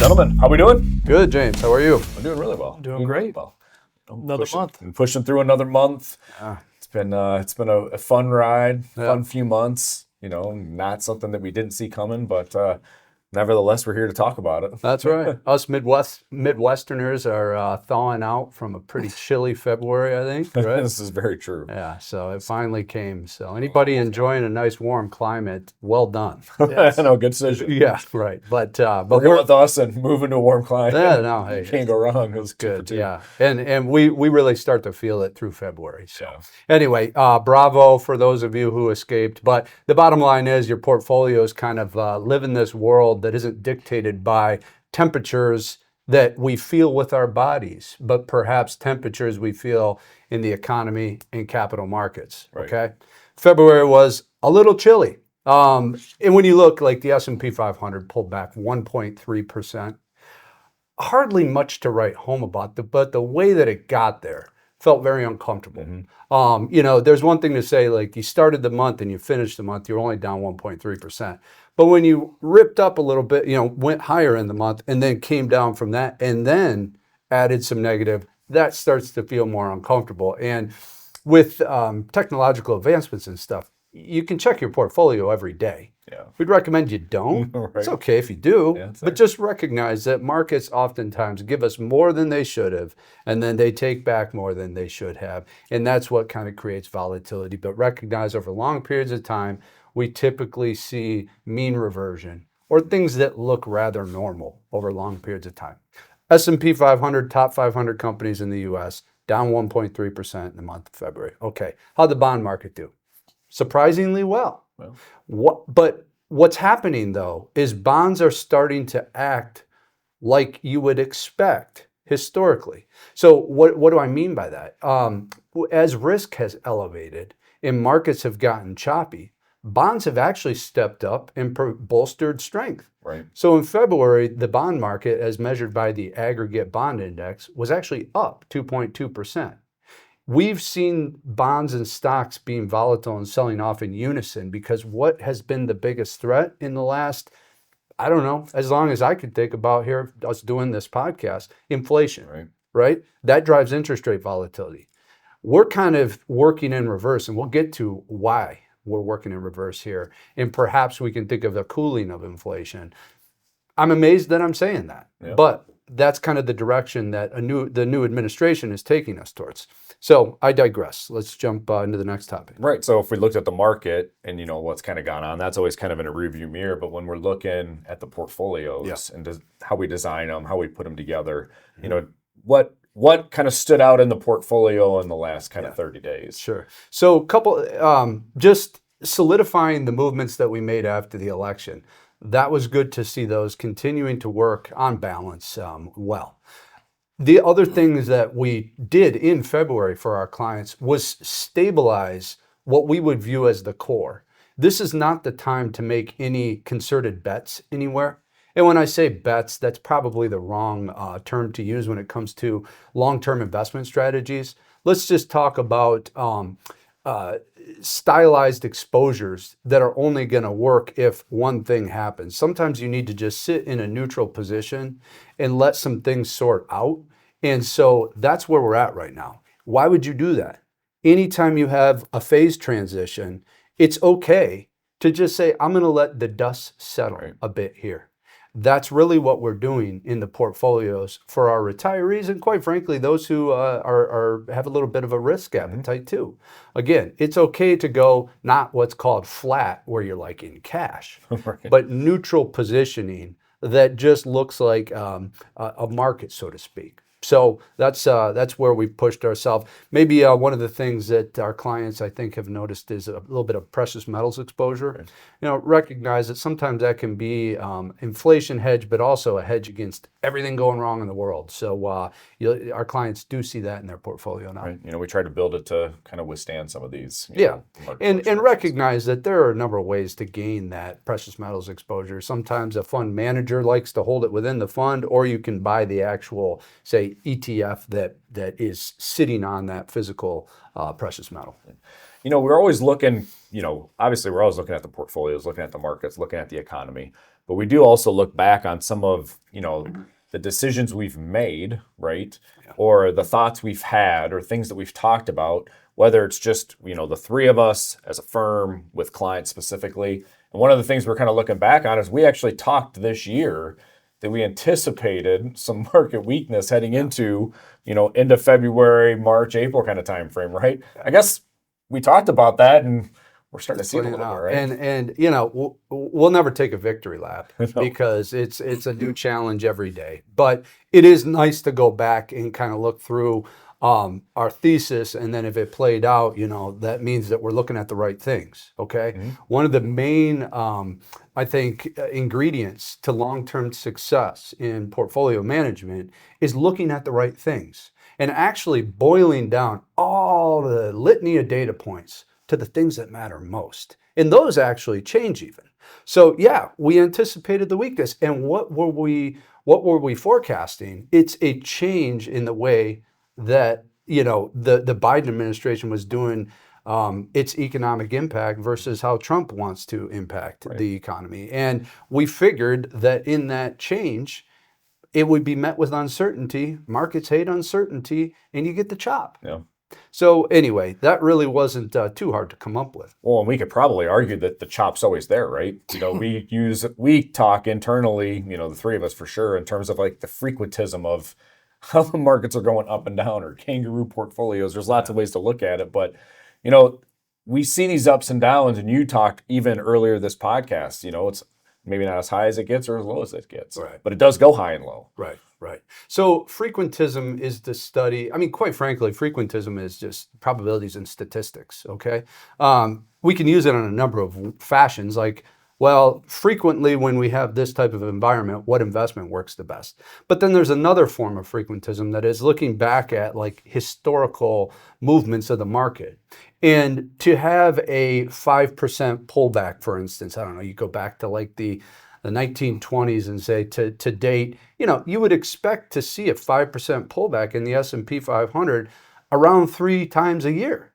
Gentlemen, how we doing? Good, James. How are you? I'm doing really well. Doing great. Really well. Another month. Pushing through another month. Yeah. It's been a fun ride, Yeah. fun few months. Not something that we didn't see coming, but nevertheless, we're here to talk about it. That's right. Us Midwesterners are thawing out from a pretty chilly February, I think, right? This is very true. Yeah, so it finally came. So anybody enjoying a nice warm climate, well done. Yes. No, good decision. Yeah, right. But Working with us and moving to a warm climate. Yeah, no, hey, Can't go wrong. It was good. Too. Yeah, and we really start to feel it through February. So Yeah. anyway, bravo for those of you who escaped. But the bottom line is your portfolio is kind of live in this world that isn't dictated by temperatures that we feel with our bodies, but perhaps temperatures we feel in the economy and capital markets. Right. Okay, February was a little chilly. And when you look, like the S&P 500 pulled back 1.3%. Hardly much to write home about, but the way that it got there felt very uncomfortable. There's one thing to say, like you started the month and you finished the month, you're only down 1.3%. But when you ripped up a little bit, went higher in the month and then came down from that and then added some negative, that starts to feel more uncomfortable. And with technological advancements and stuff, you can check your portfolio every day. Yeah. We'd recommend you don't. Right. It's okay if you do, Yeah, but just recognize that markets oftentimes give us more than they should have, and then they take back more than they should have. And that's what kind of creates volatility. But recognize over long periods of time, we typically see mean reversion or things that look rather normal over long periods of time. S&P 500, top 500 companies in the U.S., down 1.3% in the month of February. Okay, how'd the bond market do? Surprisingly well. But what's happening, though, is bonds are starting to act like you would expect historically. So what do I mean by that? As risk has elevated and markets have gotten choppy, bonds have actually stepped up and bolstered strength. Right. So in February, the bond market, as measured by the aggregate bond index, was actually up 2.2%. We've seen bonds and stocks being volatile and selling off in unison because what has been the biggest threat in the last, I don't know, as long as I could think about here, us doing this podcast, inflation, right? That drives interest rate volatility. We're kind of working in reverse, and we'll get to why we're working in reverse here. And perhaps we can think of a cooling of inflation. I'm amazed that I'm saying that, but that's kind of the direction that the new administration is taking us towards. So I digress. Let's jump into the next topic. Right. So if we looked at the market and what's kind of gone on, that's always kind of in a rearview mirror. But when we're looking at the portfolios and how we design them, how we put them together, what kind of stood out in the portfolio in the last kind of 30 days? Sure. So a couple, just solidifying the movements that we made after the election. That was good to see those continuing to work on balance well. The other things that we did in February for our clients was stabilize what we would view as the core. This is not the time to make any concerted bets anywhere. And when I say bets, that's probably the wrong term to use when it comes to long-term investment strategies. Let's just talk about stylized exposures that are only going to work if one thing happens. Sometimes you need to just sit in a neutral position and let some things sort out. And so that's where we're at right now. Why would you do that? Anytime you have a phase transition, it's okay to just say, I'm going to let the dust settle a bit here. That's really what we're doing in the portfolios for our retirees and, quite frankly, those who have a little bit of a risk appetite too. Again, it's okay to go not what's called flat, where you're like in cash, but neutral positioning that just looks like a market, so to speak. So that's where we've pushed ourselves. Maybe one of the things that our clients, I think, have noticed is a little bit of precious metals exposure. Recognize that sometimes that can be inflation hedge, but also a hedge against everything going wrong in the world. So our clients do see that in their portfolio now. Right. We try to build it to kind of withstand some of these. And recognize that there are a number of ways to gain that precious metals exposure. Sometimes a fund manager likes to hold it within the fund, or you can buy the actual, say, ETF that is sitting on that physical precious metal. we're always looking, obviously we're always looking at the portfolios, looking at the markets, looking at the economy, but we do also look back on some of, the decisions we've made, right? Yeah. Or the thoughts we've had or things that we've talked about, whether it's just, the three of us as a firm with clients specifically. And one of the things we're kind of looking back on is we actually talked this year that we anticipated some market weakness heading into, end of February, March, April kind of time frame, right? I guess we talked about that, and we're starting to see it a little bit, right? And we'll never take a victory lap because it's a new challenge every day. But it is nice to go back and kind of look through our thesis, and then if it played out, that means that we're looking at the right things. Okay, one of the main, I think, ingredients to long-term success in portfolio management is looking at the right things and actually boiling down all the litany of data points to the things that matter most. And those actually change even. So yeah, we anticipated the weakness. And what were we forecasting? It's a change in the way that, the Biden administration was doing its economic impact versus how Trump wants to impact the economy. And we figured that in that change, it would be met with uncertainty. Markets hate uncertainty, and you get the chop. Yeah. So anyway, that really wasn't too hard to come up with. Well, and we could probably argue that the chop's always there, right? We talk internally, the three of us for sure, in terms of like the frequentism of how the markets are going up and down, or kangaroo portfolios. There's lots of ways to look at it, but we see these ups and downs, and you talked even earlier this podcast, it's maybe not as high as it gets or as low as it gets, but it does go high and low. Right. So frequentism is the study. Quite frankly, frequentism is just probabilities and statistics, okay? We can use it in a number of fashions, like, well, frequently when we have this type of environment, what investment works the best? But then there's another form of frequentism that is looking back at like historical movements of the market. And to have a 5% pullback, for instance, I don't know, you go back to like the 1920s and say to date, you would expect to see a 5% pullback in the S&P 500 around 3 times a year.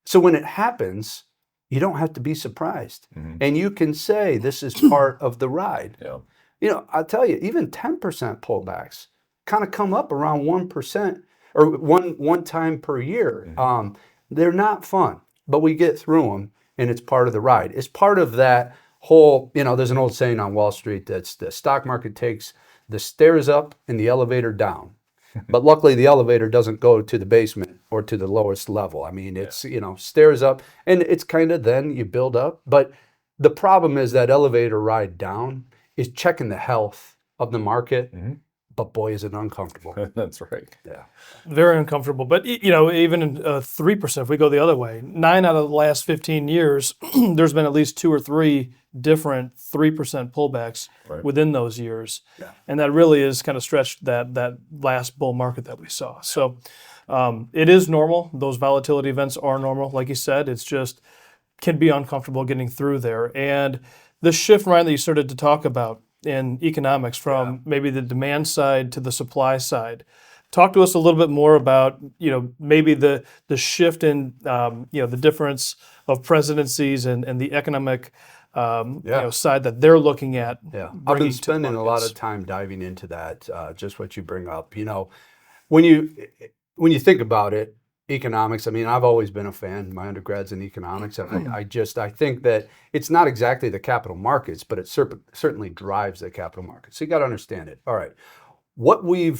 So when it happens, you don't have to be surprised. And you can say this is part of the ride. Yeah. I'll tell you, even 10% pullbacks kind of come up around 1% or one time per year. They're not fun, but we get through them, and it's part of the ride. It's part of that whole, there's an old saying on Wall Street that's the stock market takes the stairs up and the elevator down. But luckily the elevator doesn't go to the basement or to the lowest level. It's, stairs up, and it's kind of then you build up. But the problem is that elevator ride down is checking the health of the market. But boy, is it uncomfortable. That's right. Yeah. Very uncomfortable. But, even in 3%, if we go the other way, 9 out of the last 15 years, there's been at least 2 or 3 different 3% pullbacks within those years. Yeah. And that really is kind of stretched that last bull market that we saw. So it is normal. Those volatility events are normal. Like you said, it's just can be uncomfortable getting through there. And the shift, Ryan, that you started to talk about in economics from maybe the demand side to the supply side. Talk to us a little bit more about, maybe the shift in, the difference of presidencies and the economic, side that they're looking at. Yeah, I've been spending a lot of time diving into that, just what you bring up. When you think about it, economics, I've always been a fan. My undergrad's in economics, and I think that it's not exactly the capital markets, but it certainly drives the capital markets. So you got to understand it. All right. What we've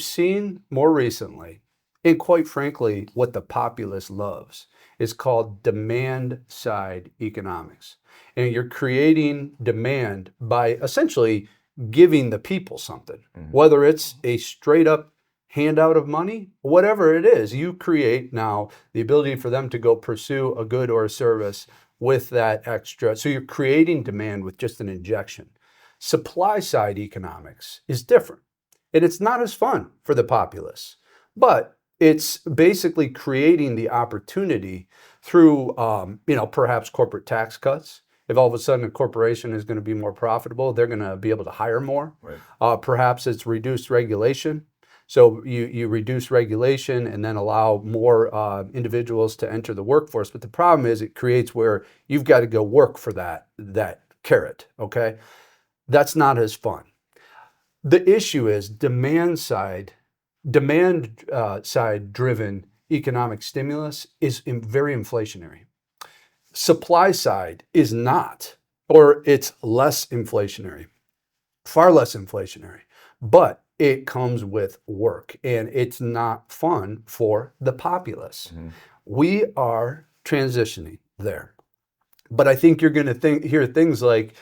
seen more recently, and quite frankly, what the populace loves, is called demand side economics. And you're creating demand by essentially giving the people something, whether it's a straight up handout of money, whatever it is, you create now the ability for them to go pursue a good or a service with that extra. So you're creating demand with just an injection. Supply side economics is different, and it's not as fun for the populace, but it's basically creating the opportunity through, perhaps corporate tax cuts. If all of a sudden a corporation is going to be more profitable, they're going to be able to hire more. Perhaps it's reduced regulation. So you reduce regulation and then allow more individuals to enter the workforce. But the problem is it creates where you've got to go work for that carrot, okay? That's not as fun. The issue is demand side driven economic stimulus is very inflationary. Supply side is not, or it's less inflationary, far less inflationary, but it comes with work and it's not fun for the populace. We are transitioning there. But I think you're going to hear things like,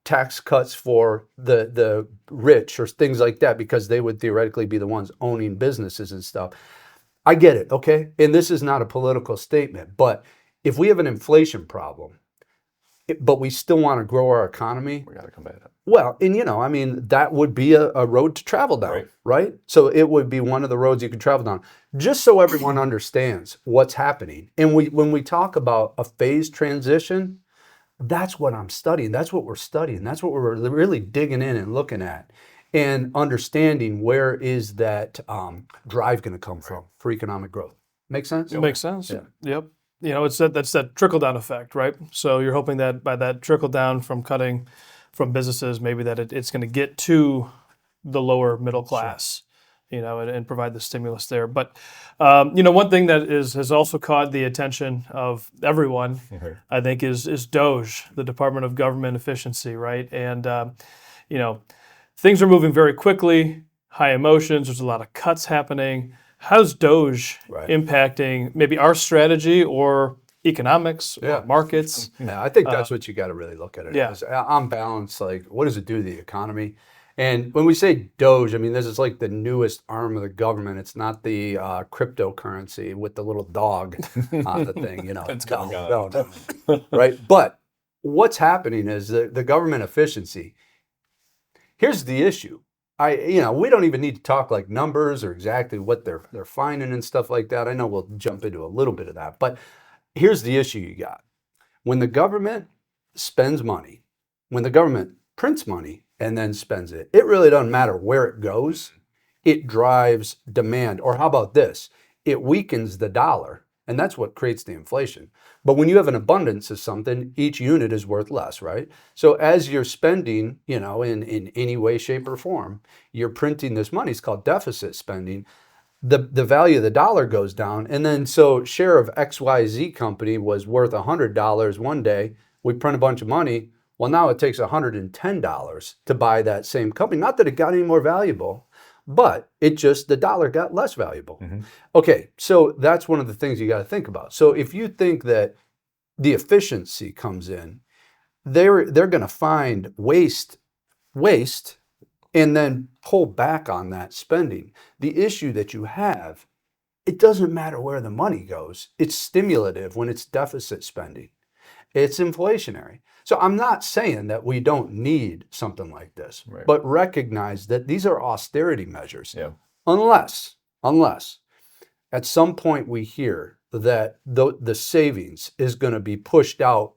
tax cuts for the rich or things like that, because they would theoretically be the ones owning businesses and stuff. I get it, okay? And this is not a political statement, but if we have an inflation problem, but we still want to grow our economy, We got to combat it. well, and that would be a road to travel down, right? So it would be one of the roads you could travel down, just so everyone understands what's happening. And when we talk about a phased transition, that's what I'm studying. That's what we're studying. That's what we're really digging in and looking at and understanding where is that drive going to come from for economic growth. Make sense? It makes sense. Yeah. Yep. That's that trickle down effect, right? So you're hoping that by that trickle down from cutting from businesses, maybe that it's going to get to the lower middle class, and provide the stimulus there. But, one thing that has also caught the attention of everyone, I think, is DOGE, the Department of Government Efficiency, right? And, things are moving very quickly, high emotions, there's a lot of cuts happening. How's DOGE impacting maybe our strategy or economics or markets? Yeah, I think that's what you got to really look at it. Yeah. On balance, like, what does it do to the economy? And when we say DOGE, I mean, this is like the newest arm of the government. It's not the cryptocurrency with the little dog on the thing, No, right? But what's happening is the government efficiency. Here's the issue. We don't even need to talk like numbers or exactly what they're finding and stuff like that. I know we'll jump into a little bit of that, but here's the issue you got. When the government spends money, when the government prints money and then spends it, it really doesn't matter where it goes. It drives demand. Or how about this? It weakens the dollar, and that's what creates the inflation. But when you have an abundance of something, each unit is worth less, right? So as you're spending, in any way, shape, or form, you're printing this money. It's called deficit spending. The value of the dollar goes down. And then so share of XYZ company was worth $100 one day. We print a bunch of money. Well, now it takes $110 to buy that same company. Not that it got any more valuable, but the dollar got less valuable. Okay, so that's one of the things you got to think about. So if you think that the efficiency comes in, they're going to find waste and then pull back on that spending. The issue that you have, it doesn't matter where the money goes. It's stimulative when it's deficit spending. It's inflationary. So I'm not saying that we don't need something like this, but recognize that these are austerity measures. Unless at some point we hear that the savings is going to be pushed out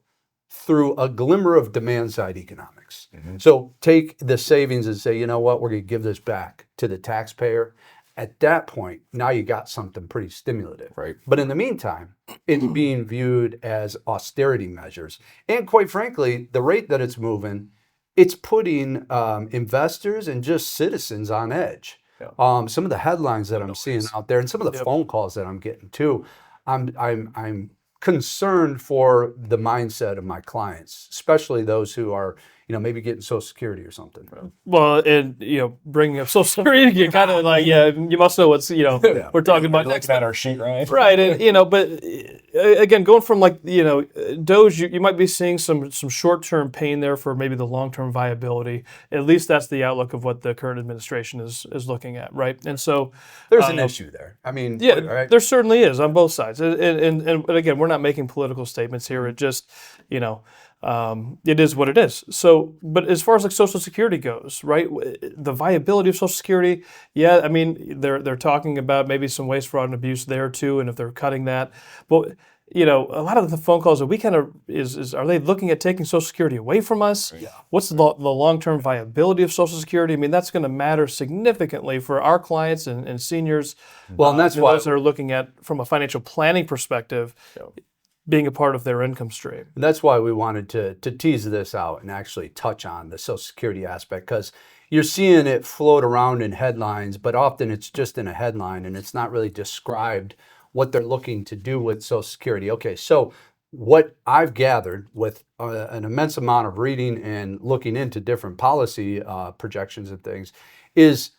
through a glimmer of demand side economics. So take the savings and say, you know what, we're going to give this back to the taxpayer. At that point, now you got something pretty stimulative. But in the meantime, it's being viewed as austerity measures. And quite frankly, the rate that it's moving, it's putting investors and just citizens on edge. Some of the headlines that I'm seeing out there and some of the phone calls that I'm getting too, I'm concerned for the mindset of my clients, especially those who are, maybe getting Social Security or something. Well, and bringing up Social Security, you kind of like, you must know what's, we're talking about next on our sheet, right? Right, and but again, going from like DOGE, you might be seeing some short-term pain there for maybe the long-term viability. At least that's the outlook of what the current administration is looking at, right? And so there's an issue there. I mean, there certainly is on both sides. And again, we're not making political statements here. It just it is what it is. So, but as far as like Social Security goes, right, the viability of Social Security, I mean, they're talking about maybe some waste, fraud, and abuse there too, and if they're cutting that, but a lot of the phone calls that we kind of are they looking at taking Social Security away from us? Yeah. What's the long-term viability of Social Security? I mean, that's going to matter significantly for our clients and seniors. Well, and that's why those that are looking at from a financial planning perspective, being a part of their income stream. And that's why we wanted to tease this out and actually touch on the Social Security aspect, because you're seeing it float around in headlines, but often it's just in a headline and it's not really described what they're looking to do with Social Security. Okay, so what I've gathered with an immense amount of reading and looking into different policy projections and things is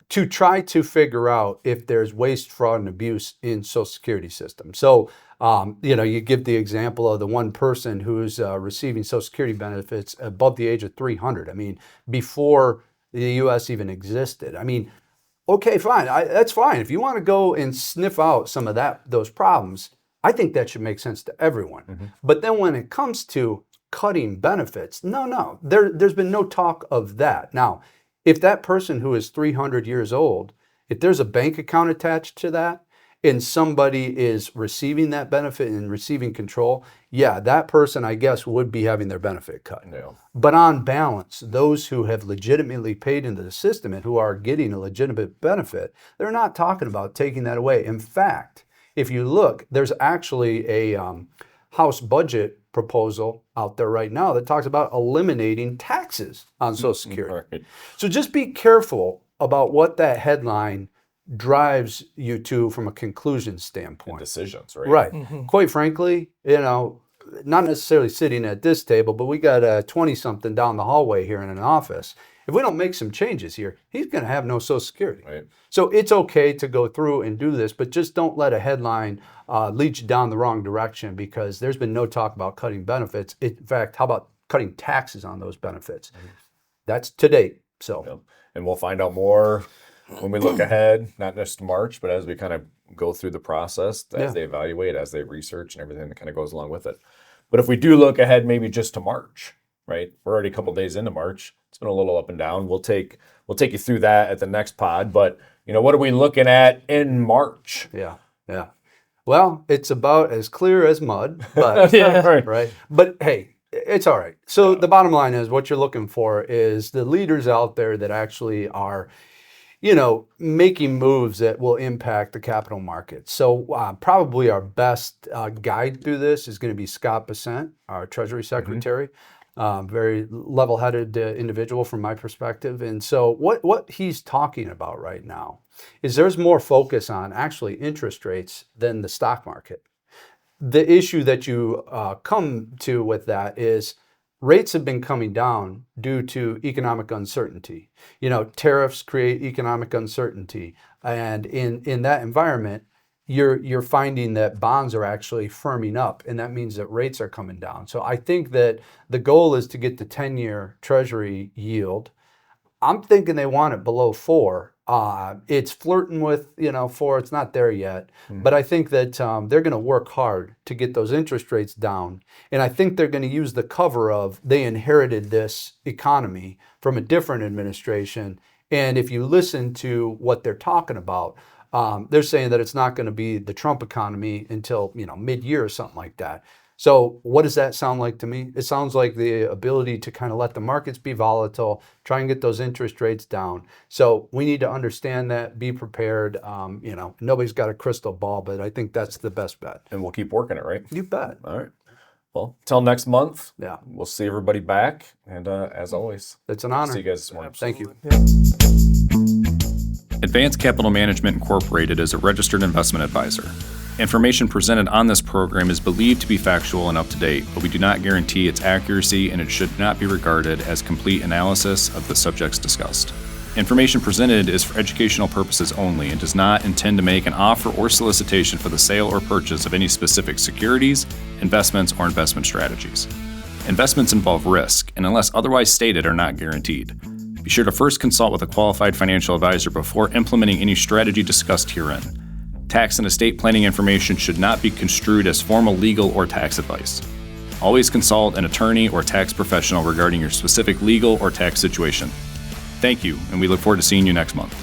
to try to figure out if there's waste, fraud, and abuse in Social Security system. So, you give the example of the one person who's receiving Social Security benefits above the age of 300. I mean, before the U.S. even existed. I mean, okay, fine. That's fine. If you want to go and sniff out some of those problems, I think that should make sense to everyone. Mm-hmm. But then when it comes to cutting benefits, no, there's been no talk of that. Now, if that person who is 300 years old, if there's a bank account attached to that and somebody is receiving that benefit and receiving control, yeah, that person, I guess, would be having their benefit cut. Yeah. But on balance, those who have legitimately paid into the system and who are getting a legitimate benefit, they're not talking about taking that away. In fact, if you look, there's actually a House budget proposal out there right now that talks about eliminating taxes on Social Security. Right. So just be careful about what that headline drives you to from a conclusion standpoint. And decisions, right? Right. Mm-hmm. Quite frankly, not necessarily sitting at this table, but we got a 20-something down the hallway here in an office. If we don't make some changes here, he's going to have no Social Security. Right. So it's okay to go through and do this, but just don't let a headline lead you down the wrong direction, because there's been no talk about cutting benefits. In fact, how about cutting taxes on those benefits? Mm-hmm. That's to date. So, yep. And we'll find out more when we look ahead, not just March, but as we kind of go through the process, as they evaluate, as they research and everything that kind of goes along with it. But if we do look ahead maybe just to March, right? We're already a couple days into March. It's been a little up and down. We'll take you through that at the next pod. But, what are we looking at in March? Yeah. Well, it's about as clear as mud, but right. But hey, it's all right. So the bottom line is what you're looking for is the leaders out there that actually are, making moves that will impact the capital markets. So probably our best guide through this is going to be Scott Bessent, our Treasury Secretary. Mm-hmm. Very level-headed individual from my perspective. And so what he's talking about right now is there's more focus on actually interest rates than the stock market. The issue that you come to with that is rates have been coming down due to economic uncertainty. Tariffs create economic uncertainty. And in that environment, you're finding that bonds are actually firming up, and that means that rates are coming down. So I think that the goal is to get the 10-year Treasury yield. I'm thinking they want it below 4. It's flirting with 4. It's not there yet, but I think that they're going to work hard to get those interest rates down, and I think they're going to use the cover of they inherited this economy from a different administration. And if you listen to what they're talking about, they're saying that it's not going to be the Trump economy until mid-year or something like that. So what does that sound like to me? It sounds like the ability to kind of let the markets be volatile, try and get those interest rates down. So we need to understand that, be prepared. Nobody's got a crystal ball, but I think that's the best bet. And we'll keep working it, right? You bet. All right. Well, till next month. Yeah. We'll see everybody back. And as always, it's an honor. See you guys this morning. Thank you. Yeah. Advanced Capital Management Incorporated is a registered investment advisor. Information presented on this program is believed to be factual and up to date, but we do not guarantee its accuracy, and it should not be regarded as complete analysis of the subjects discussed. Information presented is for educational purposes only and does not intend to make an offer or solicitation for the sale or purchase of any specific securities, investments, or investment strategies. Investments involve risk, and unless otherwise stated, are not guaranteed. Be sure to first consult with a qualified financial advisor before implementing any strategy discussed herein. Tax and estate planning information should not be construed as formal legal or tax advice. Always consult an attorney or tax professional regarding your specific legal or tax situation. Thank you, and we look forward to seeing you next month.